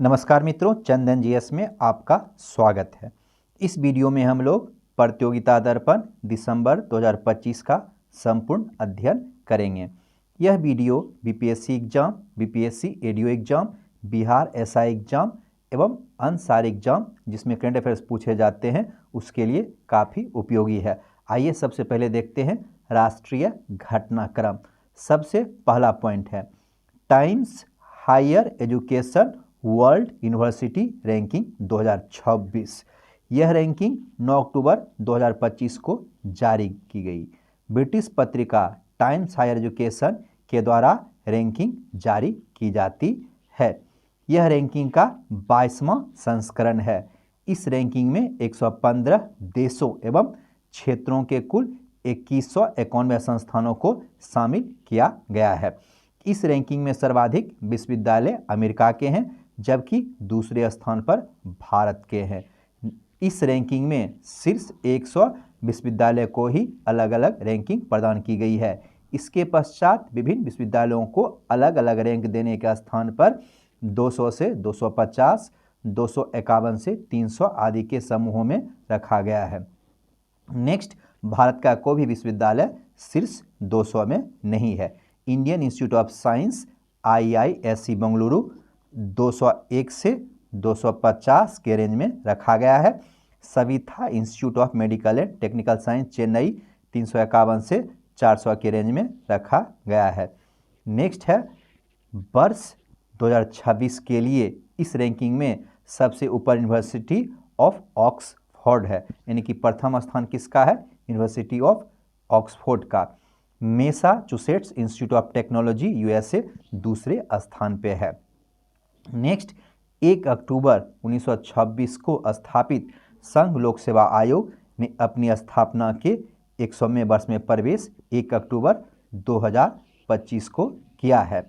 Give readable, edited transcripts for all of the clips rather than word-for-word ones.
नमस्कार मित्रों, चंदन जीएस में आपका स्वागत है। इस वीडियो में हम लोग प्रतियोगिता दर्पण दिसंबर 2025 का संपूर्ण अध्ययन करेंगे। यह video BPSC exam, BPSC ADO exam, Bihar SI exam एवं अन्य सारे एग्जाम जिसमें करंट अफेयर्स पूछे जाते हैं उसके लिए काफ़ी उपयोगी है। आइए सबसे पहले देखते हैं राष्ट्रीय घटनाक्रम। सबसे पहला पॉइंट है Times Higher Education World University ranking 2026। यह रैंकिंग 9 अक्टूबर 2025 को जारी की गई। ब्रिटिश पत्रिका टाइम्स हायर एजुकेशन के द्वारा रैंकिंग जारी की जाती है। यह रैंकिंग का 22वां संस्करण है। इस रैंकिंग में 115 देशों एवं क्षेत्रों के कुल 2191 संस्थानों को शामिल किया गया है। इस रैंकिंग में सर्वाधिक विश्वविद्यालय अमेरिका के हैं, जबकि दूसरे स्थान पर भारत के हैं। इस रैंकिंग में शीर्ष 100 विश्वविद्यालय को ही अलग अलग रैंकिंग प्रदान की गई है। इसके पश्चात विभिन्न विश्वविद्यालयों को अलग अलग रैंक देने के स्थान पर 200 से 250, 251 से 300 आदि के समूहों में रखा गया है। नेक्स्ट, भारत का कोई भी विश्वविद्यालय शीर्ष 200 में नहीं है। Indian institute of science IISc Bengaluru 201 से 250 के रेंज में रखा गया है। Savita institute of medical and technical science Chennai 351 से 400 के रेंज में रखा गया है। नेक्स्ट है वर्ष 2026 के लिए इस रैंकिंग में सबसे ऊपर यूनिवर्सिटी ऑफ ऑक्सफोर्ड है, यानी कि प्रथम स्थान किसका है? यूनिवर्सिटी ऑफ ऑक्सफोर्ड का। Massachusetts institute of technology USA दूसरे स्थान पे है। नेक्स्ट, 1 अक्टूबर 1926 को स्थापित संघ लोक सेवा आयोग ने अपनी स्थापना के 100वें वर्ष में प्रवेश 1 अक्टूबर 2025 को किया है।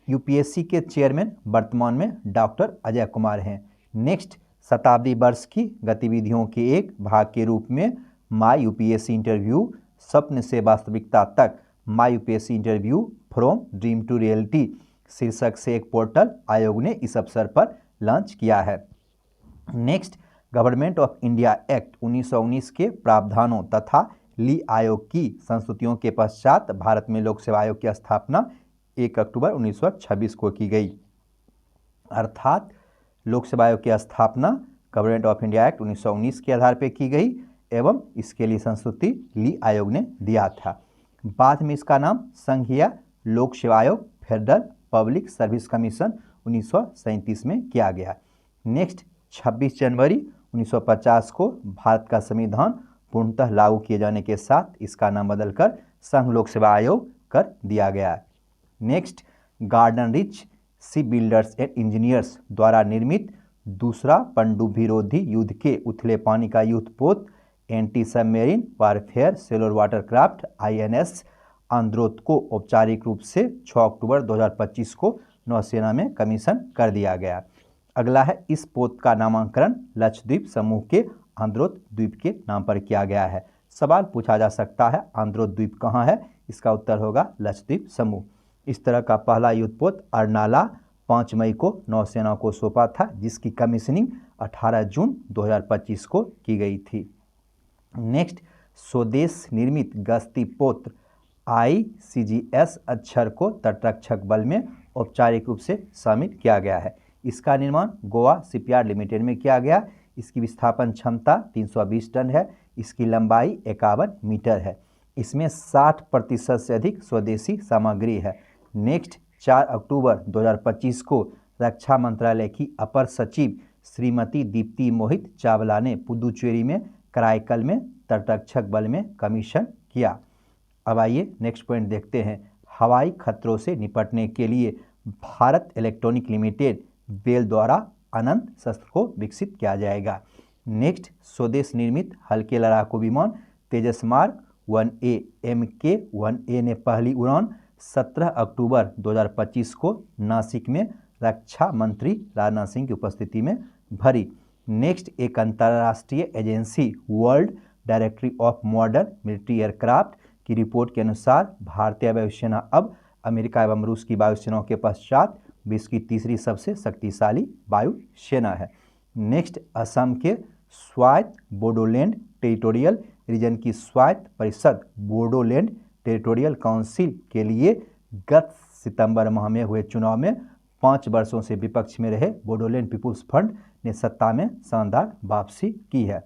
यूपीएससी के चेयरमैन वर्तमान में डॉक्टर अजय कुमार हैं। नेक्स्ट, शताब्दी वर्ष की गतिविधियों के एक भाग के रूप में माई यूपीएससी इंटरव्यू स्वप्न से वास्तविकता तक, my UPSC interview from dream to reality शीर्षक से एक पोर्टल आयोग ने इस अवसर पर लॉन्च किया है। Next, government of India act 1919 के प्रावधानों तथा ली आयोग की संस्तुतियों के पश्चात भारत में लोक सेवा आयोग की स्थापना 1 अक्टूबर 1926 को की गई। अर्थात लोक सेवा आयोग की स्थापना गवर्नमेंट ऑफ इंडिया एक्ट 1919 के आधार पर की गई एवं इसके लिए संस्तुति ली आयोग ने दिया था। बाद में इसका नाम संघीय लोक सेवा आयोग फेडरल पब्लिक सर्विस कमीशन 1937 में किया गया। नेक्स्ट, 26 जनवरी 1950 को भारत का संविधान पूर्णतः लागू किए जाने के साथ इसका नाम बदलकर संघ लोक सेवा आयोग कर दिया गया। Next, garden rich ship builders and engineers द्वारा निर्मित दूसरा पनडुब्बी विरोधी युद्ध के उथले पानी का युद्धपोत anti submarine warfare seller watercraft INS आंद्रोथ को औपचारिक रूप से 6 अक्टूबर 2025 को नौसेना में कमीशन कर दिया गया। अगला है, इस पोत का नामकरण लक्षद्वीप समूह के आंद्रोथ द्वीप के नाम पर किया गया है। सवाल पूछा जा सकता है आंद्रोथ द्वीप कहाँ है? इसका उत्तर होगा लक्षद्वीप समूह। इस तरह का पहला युद्धपोत अर्नाला 5 मई को नौसेना को सौंपा था, जिसकी कमीशनिंग 18 जून 2025 को की गई थी। नेक्स्ट, स्वदेश निर्मित गश्ती पोत ICGS अक्षर को तटरक्षक बल में औपचारिक रूप से शामिल किया गया है। इसका निर्माण गोवा शिपयार्ड लिमिटेड में किया गया। इसकी विस्थापन क्षमता 320 टन है। इसकी लंबाई 51 मीटर है। इसमें 60% से अधिक स्वदेशी सामग्री है। नेक्स्ट, 4 अक्टूबर 2025 को रक्षा मंत्रालय की अपर सचिव श्रीमती दीप्ति मोहित चावला ने पुदुचेरी में कराईकल में तटरक्षक बल में कमीशन किया। अब आइए नेक्स्ट पॉइंट देखते हैं। हवाई खतरों से निपटने के लिए भारत इलेक्ट्रॉनिक लिमिटेड बेल द्वारा अनंत शस्त्र को विकसित किया जाएगा। नेक्स्ट, स्वदेश निर्मित हल्के लड़ाकू विमान तेजस मार्क 1A MK-1A ने पहली उड़ान 17 अक्टूबर 2025 को नासिक में रक्षा मंत्री राजनाथ सिंह की उपस्थिति में भरी। नेक्स्ट, एक अंतर्राष्ट्रीय agency world directory of modern military aircraft की रिपोर्ट के अनुसार भारतीय वायुसेना अब अमेरिका एवं रूस की वायुसेनाओं के पश्चात विश्व की तीसरी सबसे शक्तिशाली वायुसेना है। नेक्स्ट, असम के स्वायत्त बोडोलैंड टेरिटोरियल रीजन की स्वायत्त परिषद बोडोलैंड टेरिटोरियल काउंसिल के लिए गत सितंबर माह में हुए चुनाव में 5 वर्षों से विपक्ष में रहे बोडोलैंड पीपुल्स फ्रंट ने सत्ता में शानदार वापसी की है।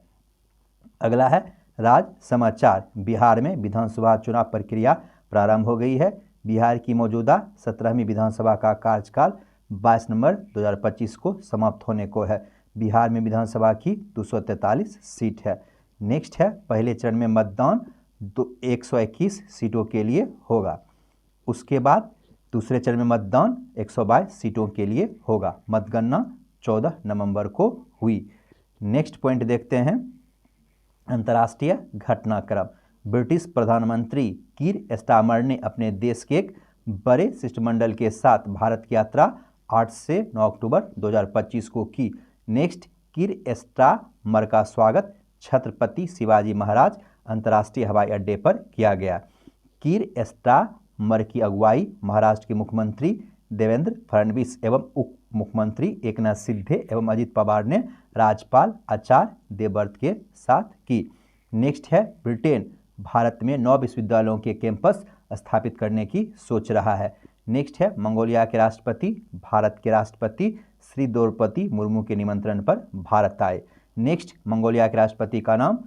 अगला है राज्य समाचार। बिहार में विधानसभा चुनाव प्रक्रिया प्रारंभ हो गई है। बिहार की मौजूदा 17वीं विधानसभा का कार्यकाल 22 नवंबर 2025 को समाप्त होने को है। बिहार में विधानसभा की 243 सीट है। नेक्स्ट है, पहले चरण में मतदान 121 सीटों के लिए होगा। उसके बाद दूसरे चरण में मतदान 122 सीटों के लिए होगा। मतगणना 14 नवंबर को हुई। नेक्स्ट पॉइंट देखते हैं, अंतर्राष्ट्रीय घटनाक्रम। ब्रिटिश प्रधानमंत्री कीर स्टारमर ने अपने देश के एक बड़े शिष्टमंडल के साथ भारत की यात्रा 8 से 9 अक्टूबर 2025 को की। नेक्स्ट, कीर स्टारमर का स्वागत छत्रपति शिवाजी महाराज अंतर्राष्ट्रीय हवाई अड्डे पर किया गया। कीर स्टारमर की अगुवाई महाराष्ट्र के मुख्यमंत्री देवेंद्र फडणवीस एवं उप मुख्यमंत्री एकनाथ शिंदे एवं अजित पवार ने राज्यपाल आचार्य देवव्रत के साथ की। नेक्स्ट है, ब्रिटेन भारत में 9 विश्वविद्यालयों के कैंपस स्थापित करने की सोच रहा है। नेक्स्ट है, मंगोलिया के राष्ट्रपति भारत के राष्ट्रपति श्री द्रौपदी मुर्मू के निमंत्रण पर भारत आए। नेक्स्ट, मंगोलिया के राष्ट्रपति का नाम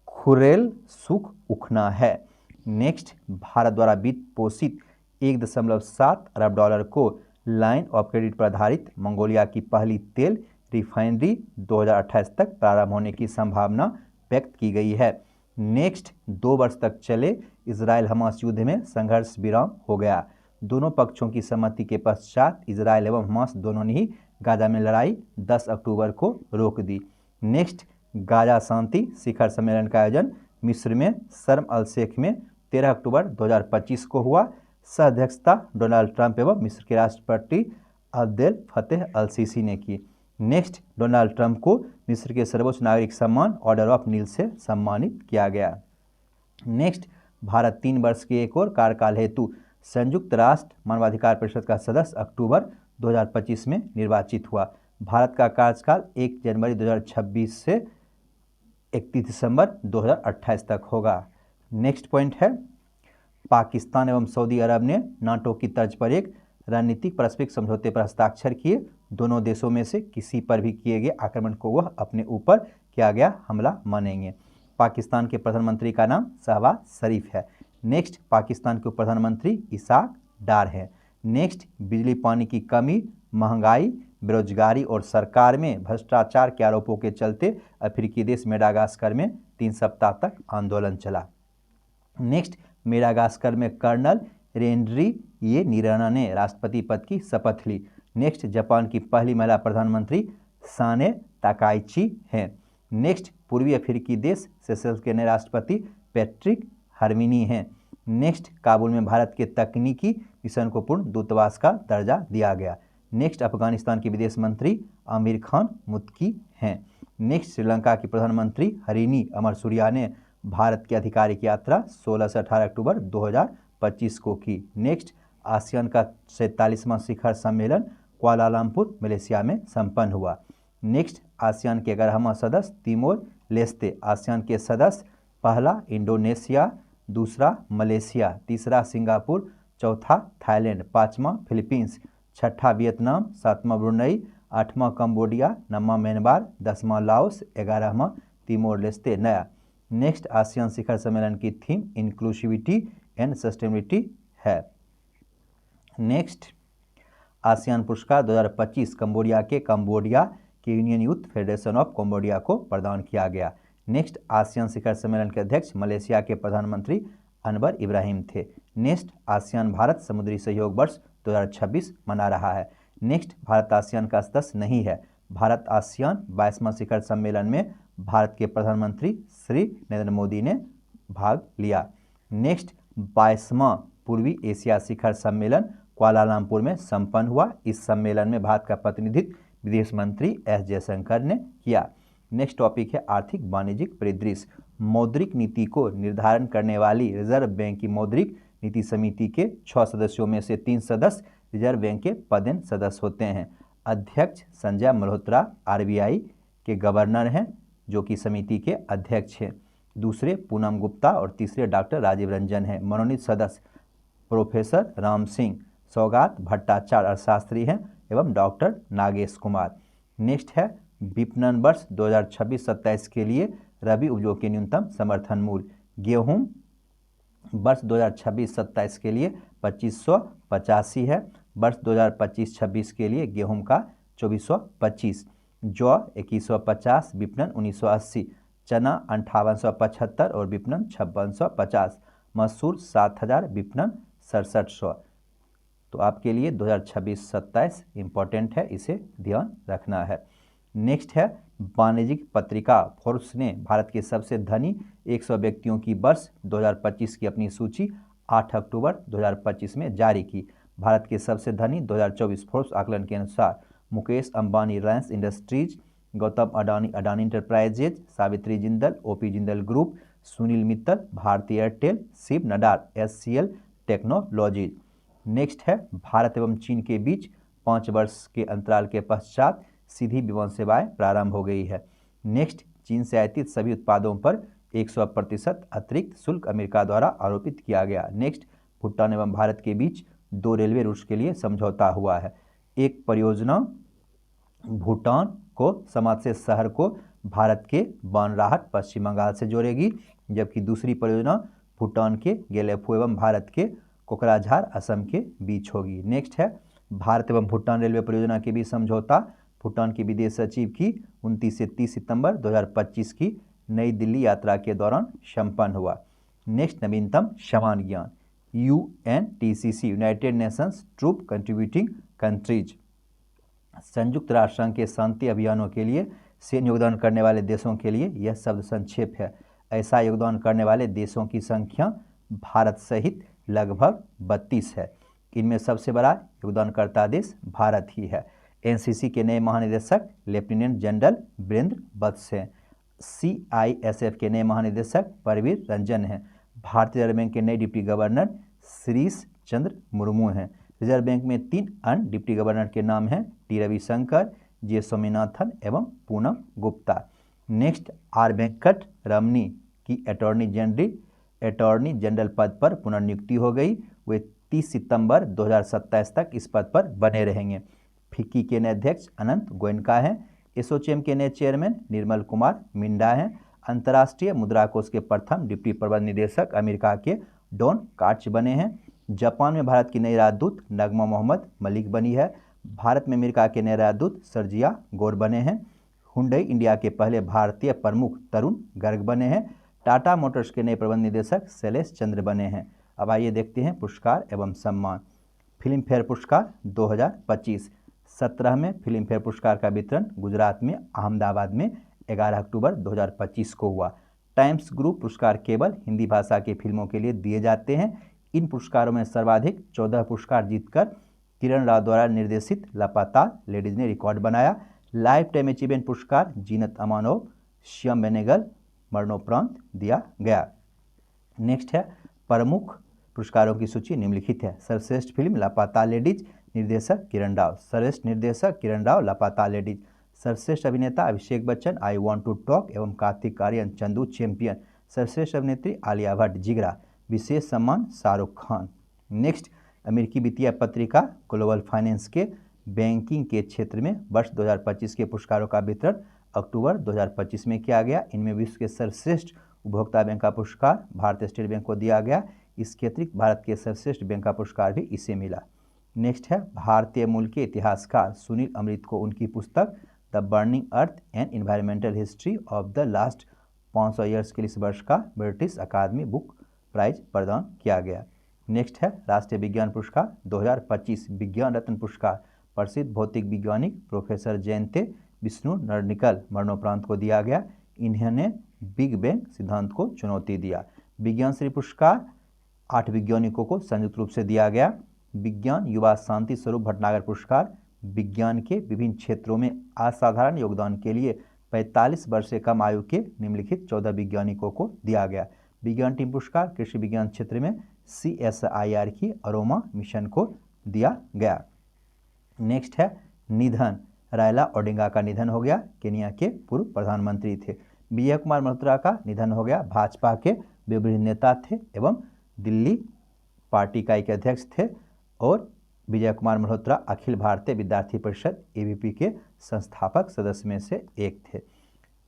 खुरेलसुख है। नेक्स्ट, भारत द्वारा वित्त पोषित 1.7 अरब डॉलर को लाइन ऑफ क्रेडिट पर आधारित मंगोलिया की पहली तेल रिफाइनरी 2028 तक प्रारंभ होने की संभावना व्यक्त की गई है। नेक्स्ट, 2 वर्ष तक चले इजराइल हमास युद्ध में संघर्ष विराम हो गया। दोनों पक्षों की सहमति के पश्चात इजराइल एवं हमास दोनों ने ही गाजा में लड़ाई 10 अक्टूबर को रोक दी। नेक्स्ट, गाजा शांति शिखर सम्मेलन का आयोजन मिस्र में शर्म अल शेख में 13 अक्टूबर 2025 को हुआ। सह अध्यक्षता डोनाल्ड ट्रंप एवं मिस्र के राष्ट्रपति अब्देल फतेह अल सीसी ने की। नेक्स्ट, डोनाल्ड ट्रंप को मिस्र के सर्वोच्च नागरिक सम्मान ऑर्डर ऑफ नील से सम्मानित किया गया। नेक्स्ट, भारत 3 वर्ष के एक और कार्यकाल हेतु संयुक्त राष्ट्र मानवाधिकार परिषद का सदस्य अक्टूबर 2025 में निर्वाचित हुआ। भारत का कार्यकाल 1 जनवरी 2026 से 31 दिसंबर 2028 तक होगा। नेक्स्ट पॉइंट है, पाकिस्तान एवं सऊदी अरब ने नाटो की तर्ज पर एक रणनीतिक पारस्परिक समझौते पर हस्ताक्षर किए। दोनों देशों में से किसी पर भी किए गए आक्रमण को वह अपने ऊपर किया गया हमला मानेंगे। पाकिस्तान के प्रधानमंत्री का नाम शहबाज शरीफ है। नेक्स्ट, पाकिस्तान के प्रधानमंत्री इसाक डार हैं। नेक्स्ट, बिजली पानी की कमी, महंगाई, बेरोजगारी और सरकार में भ्रष्टाचार के आरोपों के चलते अफ्रीकी देश मेडागास्कर में 3 सप्ताह तक आंदोलन चला। नेक्स्ट, मेडागास्कर में कर्नल रेनरी ये निराना ने राष्ट्रपति पद की शपथ ली। नेक्स्ट, जापान की पहली महिला प्रधानमंत्री साने ताकाइची हैं। नेक्स्ट, पूर्वी अफ्रीकी देश सेशल्स के नए राष्ट्रपति पैट्रिक हरमिनी हैं। नेक्स्ट, काबुल में भारत के तकनीकी मिशन को पूर्ण दूतावास का दर्जा दिया गया। नेक्स्ट, अफगानिस्तान के विदेश मंत्री आमिर खान मुत्की हैं। नेक्स्ट, श्रीलंका की प्रधानमंत्री हरिनी अमरसूरिया ने भारत की आधिकारिक यात्रा 16 से 18 अक्टूबर 2025 को की। नेक्स्ट, आसियान का 47वां शिखर सम्मेलन कुआलालंपुर मलेशिया में संपन्न हुआ। नेक्स्ट, आसियान के 11वां सदस्य तिमोर लेस्ते। आसियान के सदस्य पहला इंडोनेशिया, दूसरा मलेशिया, तीसरा सिंगापुर, चौथा थाईलैंड, 5वां फिलीपींस, 6ठा वियतनाम, 7वां ब्रुनई, 8वां कंबोडिया, 9वां म्यांमार, 10वां लाओस, 11वां तिमोर लेस्ते नया। नेक्स्ट, आसियान शिखर सम्मेलन की थीम इंक्लूसिविटी एंड सस्टेनेबिलिटी है। नेक्स्ट, आसियान पुरस्कार 2025 कंबोडिया के union youth federation of Cambodia को प्रदान किया गया। नेक्स्ट, आसियान शिखर सम्मेलन के अध्यक्ष मलेशिया के प्रधानमंत्री अनवर इब्राहिम थे। नेक्स्ट, आसियान भारत समुद्री सहयोग वर्ष 2026 मना रहा है। नेक्स्ट, भारत आसियान का सदस्य नहीं है। भारत आसियान 22वां शिखर सम्मेलन में भारत के प्रधानमंत्री श्री नरेंद्र मोदी ने भाग लिया। नेक्स्ट, 22वां पूर्वी एशिया शिखर सम्मेलन कुआलालंपुर में संपन्न हुआ। इस सम्मेलन में भारत का प्रतिनिधित्व विदेश मंत्री एस जयशंकर ने किया। नेक्स्ट टॉपिक है आर्थिक वाणिज्यिक परिदृश्य। मौद्रिक नीति को निर्धारण करने वाली रिजर्व बैंक की मौद्रिक नीति समिति के 6 सदस्यों में से 3 सदस्य रिजर्व बैंक के पदेन सदस्य होते हैं। अध्यक्ष संजय मल्होत्रा RBI के गवर्नर हैं, जो कि समिति के अध्यक्ष हैं। दूसरे पूनम गुप्ता और तीसरे डॉक्टर राजीव रंजन हैं। मनोनीत सदस्य प्रोफेसर राम सिंह, सौगात भट्टाचार्य अर्थशास्त्री हैं एवं डॉक्टर नागेश कुमार। नेक्स्ट है विपणन वर्ष 2026-27 के लिए रबी उपजों के न्यूनतम समर्थन मूल्य। गेहूं वर्ष 2026-27 के लिए 2585 है। वर्ष 2025-26 के लिए गेहूं का 2425, जौ 2150, विपणन 1980, चना 5875 और विपणन 5650, मसूर 7000, विपणन 6700। तो आपके लिए 2026-27 इम्पोर्टेंट है, इसे ध्यान रखना है। नेक्स्ट है वाणिज्यिक पत्रिका फोर्ब्स ने भारत के सबसे धनी 100 व्यक्तियों की वर्ष 2025 की अपनी सूची 8 अक्टूबर 2025 में जारी की। भारत के सबसे धनी 2024 फोर्ब्स आकलन के अनुसार Mukesh Ambani Reliance Industries, Gautam Adani Adani Enterprises, Savitri Jindal OP Jindal group, Sunil Mittal Bharti Airtel, Shiv Nadar SCL technologies. Next है भारत एवं चीन के बीच 5 वर्ष के अंतराल के पश्चात सीधी विमान सेवाएं प्रारंभ हो गई है। नेक्स्ट, चीन से आयातित सभी उत्पादों पर 100% अतिरिक्त शुल्क अमेरिका द्वारा आरोपित किया गया। नेक्स्ट, भूटान एवं भारत के बीच 2 रेलवे रूट्स के लिए समझौता हुआ है। एक परियोजना भूटान को समाज से शहर को भारत के बानराहट पश्चिम बंगाल से जोड़ेगी, जबकि दूसरी परियोजना भूटान के गेलेफू एवं भारत के कोकराझार असम के बीच होगी। नेक्स्ट है भारत एवं भूटान रेलवे परियोजना के बीच समझौता भूटान के विदेश सचिव की 29 से 30 सितंबर 2025 की नई दिल्ली यात्रा के दौरान संपन्न हुआ। नेक्स्ट, नवीनतम समान ज्ञान। UNTCC United Nations troop contributing countries, संयुक्त राष्ट्र संघ के शांति अभियानों के लिए सैन्य योगदान करने वाले देशों के लिए यह शब्द संक्षेप है। ऐसा योगदान करने वाले देशों की संख्या भारत सहित लगभग 32 है। इनमें सबसे बड़ा योगदानकर्ता देश भारत ही है। NCC के नए महानिदेशक लेफ्टिनेंट जनरल वीरेंद्र वत्स हैं। CISF के नए महानिदेशक परवीर रंजन हैं। भारतीय रिजर्व बैंक के नए डिप्टी गवर्नर श्रीश चंद्र मुर्मू हैं। रिजर्व बैंक में 3 अन्य डिप्टी गवर्नर के नाम हैं T रविशंकर, J स्वामीनाथन एवं पूनम गुप्ता। नेक्स्ट, R वेंकट रमनी की अटॉर्नी जनरल पद पर पुनर्नियुक्ति हो गई। वे 30 सितंबर 2027 तक इस पद पर बने रहेंगे। फिक्की के नए अध्यक्ष अनंत गोयनका हैं। एसोचैम के नए चेयरमैन निर्मल कुमार मिंडा हैं। अंतर्राष्ट्रीय मुद्रा कोष के प्रथम डिप्टी प्रबंध निदेशक अमेरिका के डॉन कार्च बने हैं। जापान में भारत की नई राजदूत नगमा मोहम्मद मलिक बनी है। भारत में अमेरिका के नए राजदूत सर्जिया गौर बने हैं। हुंडई इंडिया के पहले भारतीय प्रमुख तरुण गर्ग बने हैं। टाटा मोटर्स के नए प्रबंध निदेशक शैलेश चंद्र बने हैं। अब आइए देखते हैं पुरस्कार एवं सम्मान। फिल्म फेयर पुरस्कार 2025। 17वें फिल्म फेयर पुरस्कार का वितरण गुजरात में अहमदाबाद में 11 अक्टूबर 2025 को हुआ। टाइम्स ग्रुप पुरस्कार केवल हिंदी भाषा की फिल्मों के लिए दिए जाते हैं। इन पुरस्कारों में सर्वाधिक 14 पुरस्कार जीतकर किरण राव द्वारा निर्देशित लापता लेडीज ने रिकॉर्ड बनाया। लाइफ टाइम अचीवमेंट पुरस्कार जीनत अमानोव, श्याम बेनेगल मरणोपरांत दिया गया। नेक्स्ट है प्रमुख पुरस्कारों की सूची निम्नलिखित है। सर्वश्रेष्ठ फिल्म लापता लेडीज, निर्देशक किरण राव। सर्वश्रेष्ठ निर्देशक किरण राव, लापता लेडीज। सर्वश्रेष्ठ अभिनेता Abhishek Bachchan, I want to talk एवं कार्तिक आर्यन, चंदू चैंपियन। सर्वश्रेष्ठ अभिनेत्री आलिया भट्ट, जिगरा। विशेष सम्मान शाहरुख खान। नेक्स्ट, अमेरिकी वित्तीय पत्रिका ग्लोबल फाइनेंस के बैंकिंग के क्षेत्र में वर्ष 2025 के पुरस्कारों का वितरण अक्टूबर 2025 में किया गया। इनमें विश्व के सर्वश्रेष्ठ उपभोक्ता बैंक का पुरस्कार भारतीय स्टेट बैंक को दिया गया। इसके अतिरिक्त भारत के सर्वश्रेष्ठ बैंक का पुरस्कार भी इसे मिला। नेक्स्ट है भारतीय मूल के इतिहासकार सुनील अमृत को उनकी पुस्तक the burning earth and environmental history of the last 500 years के लिए इस वर्ष का ब्रिटिश अकादमी बुक प्राइज प्रदान किया गया। नेक्स्ट है राष्ट्रीय विज्ञान पुरस्कार 2025। विज्ञान रत्न पुरस्कार प्रसिद्ध भौतिक वैज्ञानिक प्रोफेसर जयंते विष्णु नरनिकल मरणोपरांत को दिया गया। इन्होंने बिग बैंग सिद्धांत को चुनौती दिया। विज्ञान श्री पुरस्कार 8 वैज्ञानिकों को संयुक्त रूप से दिया गया। विज्ञान युवा शांति स्वरूप भटनागर पुरस्कार विज्ञान के विभिन्न क्षेत्रों में असाधारण योगदान के लिए 45 वर्ष से कम आयु के निम्नलिखित 14 वैज्ञानिकों को दिया गया। विज्ञान टीम पुरस्कार कृषि विज्ञान क्षेत्र में CSIR की अरोमा मिशन को दिया गया। नेक्स्ट है निधन, रायला ओडिंगा का निधन हो गया, केनिया के पूर्व प्रधानमंत्री थे। विजय कुमार मल्होत्रा का निधन हो गया, भाजपा के विभिन्न नेता थे एवं दिल्ली पार्टी इकाई के अध्यक्ष थे और विजय कुमार मल्होत्रा अखिल भारतीय विद्यार्थी परिषद एबीवीपी के संस्थापक सदस्य में से एक थे।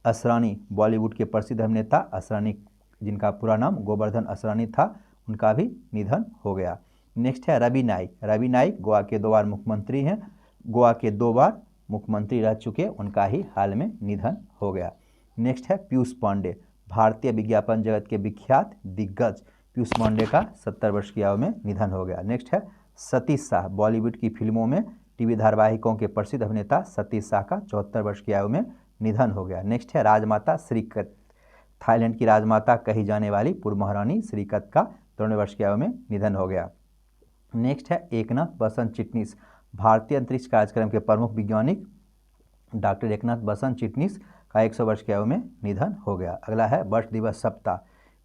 असरानी, बॉलीवुड के प्रसिद्ध अभिनेता असरानी, जिनका पूरा नाम गोवर्धन असरानी था, उनका भी निधन हो गया। नेक्स्ट है रवि नाइक, रवि नाइक गोवा के 2 बार मुख्यमंत्री हैं, गोवा के 2 बार मुख्यमंत्री रह चुके, उनका ही हाल में निधन हो गया। नेक्स्ट है पीयूष पांडे, भारतीय विज्ञापन जगत के विख्यात दिग्गज पीयूष पांडे का 70 वर्ष की आयु में निधन हो गया। नेक्स्ट है सतीश शाह, बॉलीवुड की फिल्मों में टीवी धारावाहिकों के प्रसिद्ध अभिनेता सतीश शाह का 74 वर्ष की आयु में निधन हो गया। नेक्स्ट है राजमाता श्रीकत, थाईलैंड की राजमाता कही जाने वाली पूर्व महारानी श्रीकत का 53 वर्ष की आयु में निधन हो गया। नेक्स्ट है एकनाथ बसंत चिटनिस, भारतीय अंतरिक्ष कार्यक्रम के प्रमुख वैज्ञानिक डॉक्टर एकनाथ बसंत चिटनिस का 100 वर्ष की आयु में निधन हो गया। अगला है वर्ष दिवस सप्ताह,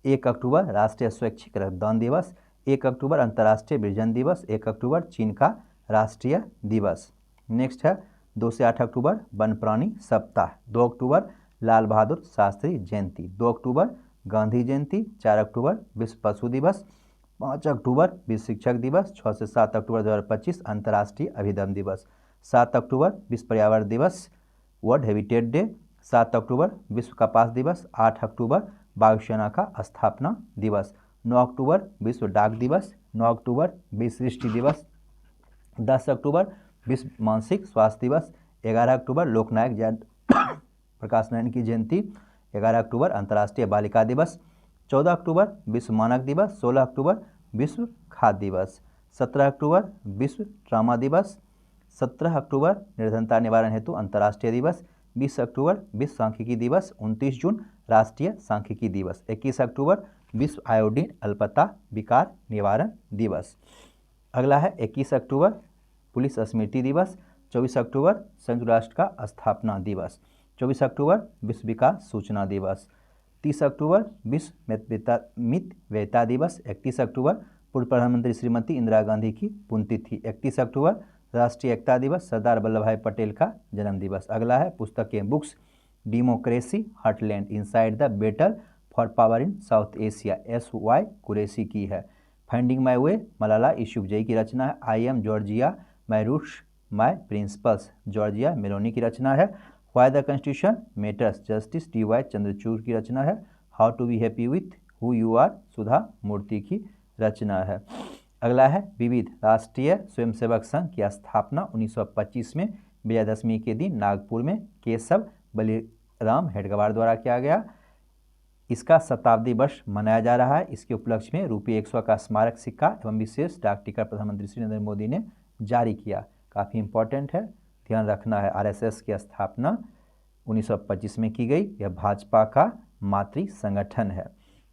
1 अक्टूबर राष्ट्रीय स्वैच्छिक रक्तदान दिवस, 1 अक्टूबर अंतर्राष्ट्रीय विरजन दिवस, 1 अक्टूबर चीन का राष्ट्रीय दिवस। नेक्स्ट है 2 से 8 अक्टूबर वन प्राणी सप्ताह, 2 अक्टूबर लाल बहादुर शास्त्री जयंती, 2 अक्टूबर गांधी जयंती, 4 अक्टूबर विश्व पशु दिवस, 5 अक्टूबर विश्व शिक्षक दिवस, 6 से 7 अक्टूबर 2025 अंतर्राष्ट्रीय अभिदम दिवस, 7 अक्टूबर विश्व पर्यावरण दिवस वर्ल्ड हैबिटेट डे, 7 अक्टूबर विश्व कपास दिवस, 8 अक्टूबर वायुसेना का स्थापना दिवस, 9 अक्टूबर विश्व डाक दिवस, 9 अक्टूबर विश्व सृष्टि दिवस, 10 अक्टूबर विश्व मानसिक स्वास्थ्य दिवस, 11 अक्टूबर लोकनायक प्रकाश नारायण की जयंती, 11 अक्टूबर अंतर्राष्ट्रीय बालिका दिवस, 14 अक्टूबर विश्व मानक दिवस, 16 अक्टूबर विश्व खाद्य दिवस, 17 अक्टूबर विश्व ट्रामा दिवस, 17 अक्टूबर निर्धनता निवारण हेतु अंतर्राष्ट्रीय दिवस, 20 अक्टूबर विश्व सांख्यिकी दिवस, 29 जून राष्ट्रीय सांख्यिकी दिवस, 21 अक्टूबर विश्व आयोडीन अल्पता विकार निवारण दिवस। अगला है 21 अक्टूबर पुलिस स्मृति दिवस, 24 अक्टूबर संयुक्त राष्ट्र का स्थापना दिवस, 24 अक्टूबर विश्व विकास सूचना दिवस, 30 अक्टूबर विश्व मितव्ययिता दिवस, 31 अक्टूबर पूर्व प्रधानमंत्री श्रीमती इंदिरा गांधी की पुण्यतिथि, 31 अक्टूबर राष्ट्रीय एकता दिवस, सरदार वल्लभ भाई पटेल का जन्म दिवस। अगला है पुस्तकें, books, democracy heartland inside the battle for power in South Asia, SY Qureshi की है। Finding my way, Malala Yousafzai की रचना है। I am Giorgia, my roots my principles, Giorgia Meloni की रचना है। Why the constitution matters, justice DY Chandrachud की रचना है। How to be happy with who you are, Sudha Murty की रचना है। अगला है विविध, राष्ट्रीय स्वयंसेवक संघ की स्थापना 1925 में विजयादशमी के दिन नागपुर में केशव बलिराम हेडगेवार द्वारा किया गया। इसका शताब्दी वर्ष मनाया जा रहा है। इसके उपलक्ष्य में ₹100 का स्मारक सिक्का एवं विशेष डाक टिकट प्रधानमंत्री श्री नरेंद्र मोदी ने जारी किया। काफ़ी इंपॉर्टेंट है, ध्यान रखना है। RSS की स्थापना 1925 में की गई। यह भाजपा का मातृ संगठन है।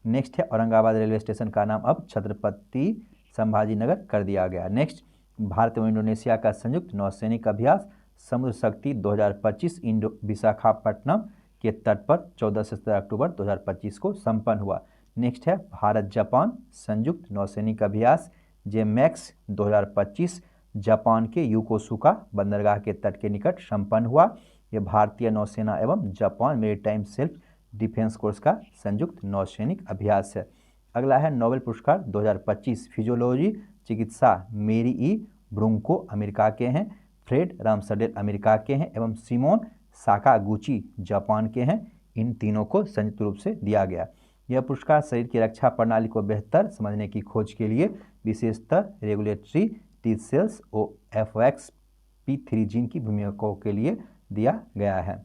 नेक्स्ट है औरंगाबाद रेलवे स्टेशन का नाम अब छत्रपति संभाजी नगर कर दिया गया। नेक्स्ट, भारत एवं इंडोनेशिया का संयुक्त नौसैनिक अभ्यास समुद्र शक्ति 2025 विशाखापट्टनम के तट पर 14 से 17 अक्टूबर 2025 को संपन्न हुआ। नेक्स्ट है भारत जापान संयुक्त नौसैनिक अभ्यास JMAX 2025 जापान के योकोसुका बंदरगाह के तट के निकट संपन्न हुआ। यह भारतीय नौसेना एवं Japan maritime self defence course का संयुक्त नौसैनिक अभ्यास है। अगला है नोबेल पुरस्कार 2025 फिजियोलॉजी चिकित्सा मेरी ई ब्रूंको अमेरिका के हैं, फ्रेड रामसडेल अमेरिका के हैं एवं सिमोन साकागुची जापान के हैं। इन तीनों को संयुक्त रूप से दिया गया। यह पुरस्कार शरीर की रक्षा प्रणाली को बेहतर समझने की खोज के लिए विशेषतर रेगुलेटरी टी सेल्स और FOXP3 जीन की भूमिकाओं के लिए दिया गया है।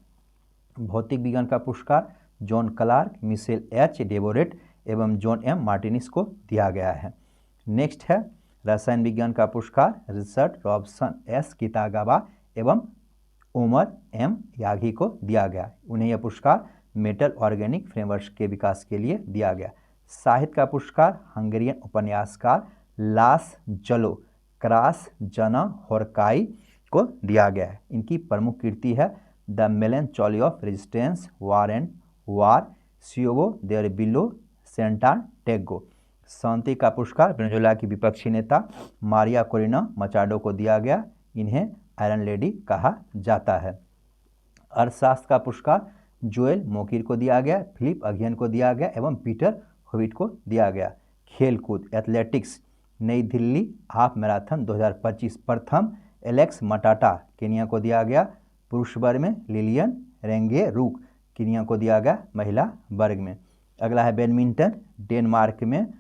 भौतिक विज्ञान का पुरस्कार जॉन क्लार्क, मिशेल H डेबोरेट एवं जॉन M मार्टिनिस को दिया गया है। नेक्स्ट है रसायन विज्ञान का पुरस्कार रिचर्ड रॉबसन S कितागावा एवं ओमर M यागी को दिया गया। उन्हें यह पुरस्कार मेटल ऑर्गेनिक फ्रेमवर्क के विकास के लिए दिया गया। साहित्य का पुरस्कार हंगेरियन उपन्यासकार लास जलो क्रास जना होरकाई को दिया गया है। इनकी प्रमुख कृति है the melancholy of resistance, war and war, Seiobo there below, Satantango. शांति का पुरस्कार वेनेजुएला की विपक्षी नेता मारिया कोरिना मचाडो को दिया गया। इन्हें आयरन लेडी कहा जाता है। अर्थशास्त्र का पुरस्कार जोएल मोकिर को दिया गया, फिलिप अगियन को दिया गया एवं पीटर होविट को दिया गया। खेलकूद एथलेटिक्स नई दिल्ली हाफ मैराथन 2025 प्रथम एलेक्स मटाटा केनिया को दिया गया। पुरुष वर्ग में लिलियन रेंगे रूक केनिया को दिया गया महिला वर्ग में। अगला है बैडमिंटन, डेनमार्क में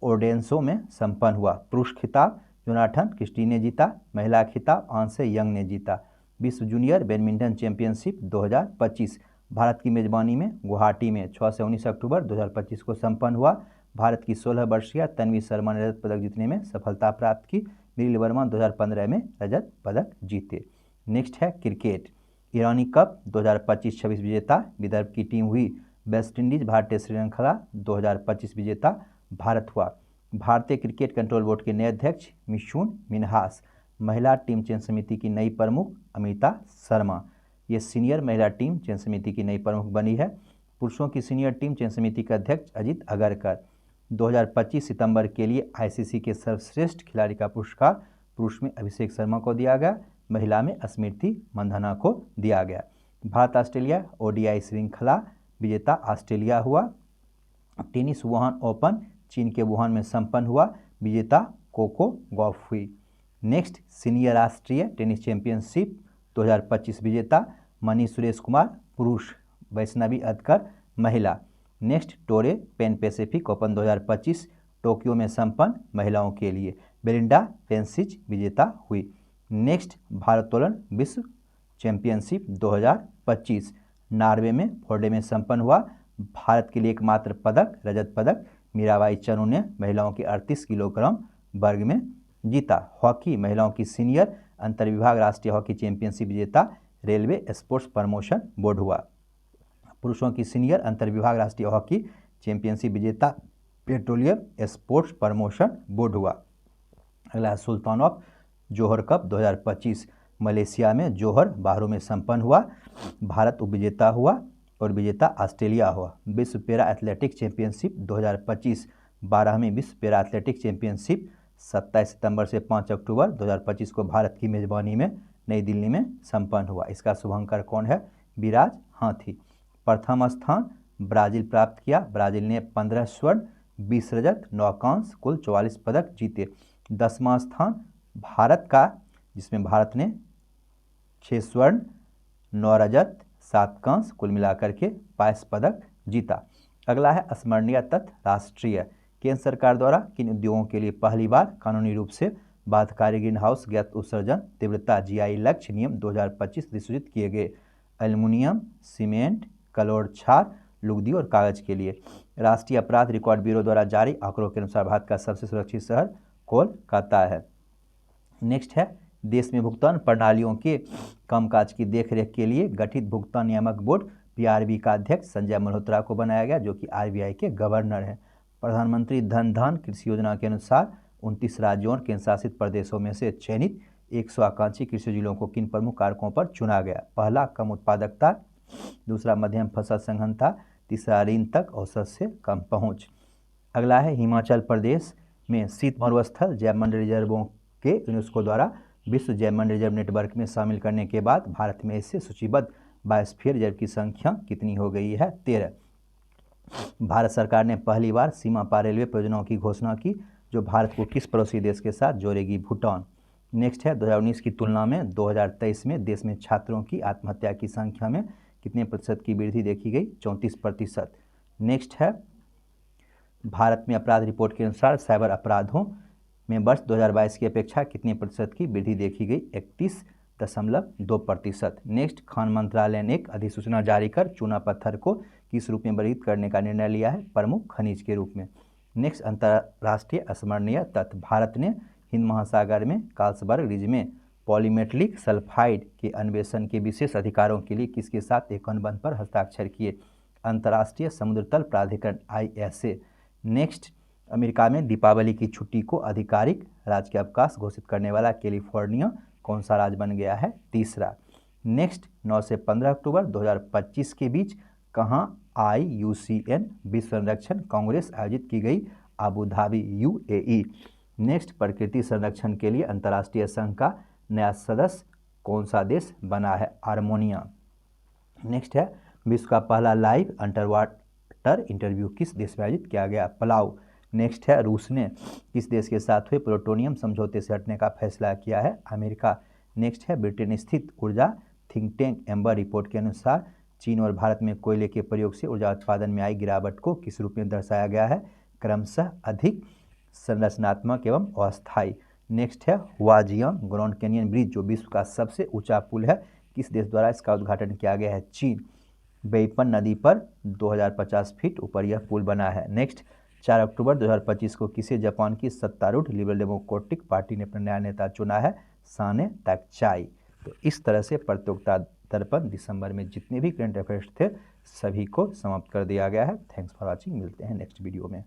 ओडेंसो में संपन्न हुआ। पुरुष खिताब जोनाथन क्रिस्टी ने जीता, महिला खिताब आंसे यंग ने जीता। विश्व जूनियर बैडमिंटन चैंपियनशिप 2025 भारत की मेजबानी में गुवाहाटी में 6 से 19 अक्टूबर 2025 को संपन्न हुआ। भारत की 16 वर्षीय तन्वी शर्मा ने रजत पदक जीतने में सफलता प्राप्त की। मिलिल वर्मा 2015 में रजत पदक जीते। नेक्स्ट है क्रिकेट, ईरानी कप 2025-26 विजेता विदर्भ की टीम हुई। वेस्ट इंडीज भारतीय श्रृंखला 2025 विजेता भारत हुआ। भारतीय क्रिकेट कंट्रोल बोर्ड के नए अध्यक्ष मिशून मिन्हास। महिला टीम चयन समिति की नई प्रमुख अमिता शर्मा। ये सीनियर महिला टीम चयन समिति की नई प्रमुख बनी है। पुरुषों की सीनियर टीम चयन समिति के अध्यक्ष अजित अगरकर। 2025 सितंबर के लिए आईसीसी के सर्वश्रेष्ठ खिलाड़ी का पुरस्कार पुरुष में अभिषेक शर्मा को दिया गया, महिला में स्मृति मंधाना को दिया गया। भारत ऑस्ट्रेलिया ओडीआई श्रृंखला विजेता ऑस्ट्रेलिया हुआ। टेनिस वुहान ओपन चीन के वुहान में संपन्न हुआ, विजेता कोको गॉफ हुई। नेक्स्ट सीनियर राष्ट्रीय टेनिस चैंपियनशिप 2025 विजेता मनीष सुरेश कुमार पुरुष, वैष्णवी अदकर महिला। नेक्स्ट टोरे पैन पैसिफिक ओपन 2025 टोक्यो में संपन्न महिलाओं के लिए, बेलिंडा बेंसिच विजेता हुई। नेक्स्ट भारोत्तोलन विश्व चैंपियनशिप 2025 नॉर्वे में फोर्डे में संपन्न हुआ। भारत के लिए एकमात्र पदक रजत पदक मीराबाई चानू ने महिलाओं के 38 किलोग्राम वर्ग में जीता। हॉकी महिलाओं की सीनियर अंतर्विभाग राष्ट्रीय हॉकी चैंपियनशिप विजेता रेलवे स्पोर्ट्स प्रमोशन बोर्ड हुआ। पुरुषों की सीनियर अंतर्विभाग राष्ट्रीय हॉकी चैंपियनशिप विजेता पेट्रोलियम स्पोर्ट्स प्रमोशन बोर्ड हुआ। अगला सुल्तान ऑफ जोहर कप 2025 मलेशिया में जोहर बाहरों में संपन्न हुआ। भारत उपविजेता हुआ और विजेता ऑस्ट्रेलिया हुआ। विश्व पैरा एथलेटिक्स चैंपियनशिप 2025 12वीं विश्व पैरा एथलेटिक्स चैंपियनशिप 27 सितंबर से 5 अक्टूबर 2025 को भारत की मेजबानी में नई दिल्ली में संपन्न हुआ। इसका शुभंकर कौन है? विराज हाथी। प्रथम स्थान ब्राजील प्राप्त किया। ब्राजील ने 15 स्वर्ण 20 रजत 9 कांस्य कुल 44 पदक जीते। 10वां स्थान भारत का, जिसमें भारत ने 6 स्वर्ण 9 रजत 7 कांस्य कुल मिलाकर के 22 पदक जीता। अगला है स्मरणीय तथ्य राष्ट्रीय। केंद्र सरकार द्वारा किन उद्योगों के लिए पहली बार कानूनी रूप से बाध्यकारी ग्रीन हाउस गैस उत्सर्जन तीव्रता जीआई लक्ष्य नियम 2025 अधिसूचित किए गए? एल्युमिनियम, सीमेंट, कलोर क्षार, लुगदी और कागज के लिए। राष्ट्रीय अपराध रिकॉर्ड ब्यूरो द्वारा जारी आंकड़ों के अनुसार भारत का सबसे सुरक्षित शहर कोलकाता है। नेक्स्ट है देश में भुगतान प्रणालियों के कामकाज की देखरेख के लिए गठित भुगतान नियामक बोर्ड पीआरबी का अध्यक्ष संजय मल्होत्रा को बनाया गया, जो कि आरबीआई के गवर्नर हैं। प्रधानमंत्री धन धान कृषि योजना के अनुसार 29 राज्यों और केंद्र शासित प्रदेशों में से चयनित 100 आकांक्षी कृषि जिलों को किन प्रमुख कारकों पर चुना गया? पहला कम उत्पादकता, दूसरा मध्यम फसल संघनता, तीसरा ऋण तक औसत से कम पहुंच। अगला है हिमाचल प्रदेश में शीत मरुस्थल जैवमंडल रिजर्वों के यूनेस्को द्वारा विश्व जैवमंडल रिजर्व नेटवर्क में शामिल करने के बाद भारत में इससे सूचीबद्ध बायोस्फीयर रिजर्व की संख्या कितनी हो गई है? 13। भारत सरकार ने पहली बार सीमा पार रेलवे परियोजनाओं की घोषणा की, जो भारत को किस पड़ोसी देश के साथ जोड़ेगी? भूटान। नेक्स्ट है 2019 की तुलना में 2023 में देश में छात्रों की आत्महत्या की संख्या में कितने प्रतिशत की वृद्धि देखी गई? 34%। नेक्स्ट है भारत में अपराध रिपोर्ट के अनुसार साइबर अपराधों में वर्ष 2022 की अपेक्षा कितने प्रतिशत की वृद्धि देखी गई? 31.2%। नेक्स्ट खान मंत्रालय ने एक अधिसूचना जारी कर चूना पत्थर को किस रूप में वर्गीकृत करने का निर्णय लिया है? प्रमुख खनिज के रूप में। नेक्स्ट अंतर्राष्ट्रीय स्मरणीय तथ्य, भारत ने हिंद महासागर में कार्लसबर्ग रिज में पॉलीमेटलिक सल्फाइड के अन्वेषण के विशेष अधिकारों के लिए किसके साथ एक अनुबंध पर हस्ताक्षर किए? अंतर्राष्ट्रीय समुद्र तल प्राधिकरण ISA। नेक्स्ट अमेरिका में दीपावली की छुट्टी को आधिकारिक राजकीय अवकाश घोषित करने वाला कैलिफोर्निया कौन सा राज्य बन गया है? तीसरा। नेक्स्ट 9 से 15 अक्टूबर 2025 के बीच कहाँ IUCN विश्व संरक्षण कांग्रेस आयोजित की गई? Abu Dhabi UAE। नेक्स्ट, प्रकृति संरक्षण के लिए अंतर्राष्ट्रीय संघ का नया सदस्य कौन सा देश बना है? आर्मेनिया। नेक्स्ट है, विश्व का पहला लाइव अंडर वाटर इंटरव्यू किस देश में आयोजित किया गया? पलाऊ। नेक्स्ट है, रूस ने किस देश के साथ हुए प्लूटोनियम समझौते से हटने का फैसला किया है? अमेरिका। नेक्स्ट है, ब्रिटेन स्थित ऊर्जा थिंक टैंक एम्बर रिपोर्ट के अनुसार चीन और भारत में कोयले के प्रयोग से ऊर्जा उत्पादन में आई गिरावट को किस रूप में दर्शाया गया है? क्रमशः अधिक संरचनात्मक एवं अस्थायी। नेक्स्ट है, हुआजियांग ग्रैंड कैनियन ब्रिज जो विश्व का सबसे ऊंचा पुल है, किस देश द्वारा इसका उद्घाटन किया गया है? चीन। बेइपन नदी पर 2050 फीट ऊपर यह पुल बना है। नेक्स्ट, 4 अक्टूबर 2025 को किसे जापान की सत्तारूढ़ लिबरल डेमोक्रेटिक पार्टी ने अपना नया नेता चुना है? साने ताकचाई। तो इस तरह से प्रतियोगिता दर्पण दिसंबर में जितने भी करंट अफेयर्स थे सभी को समाप्त कर दिया गया है। थैंक्स फॉर वॉचिंग, मिलते हैं नेक्स्ट वीडियो में।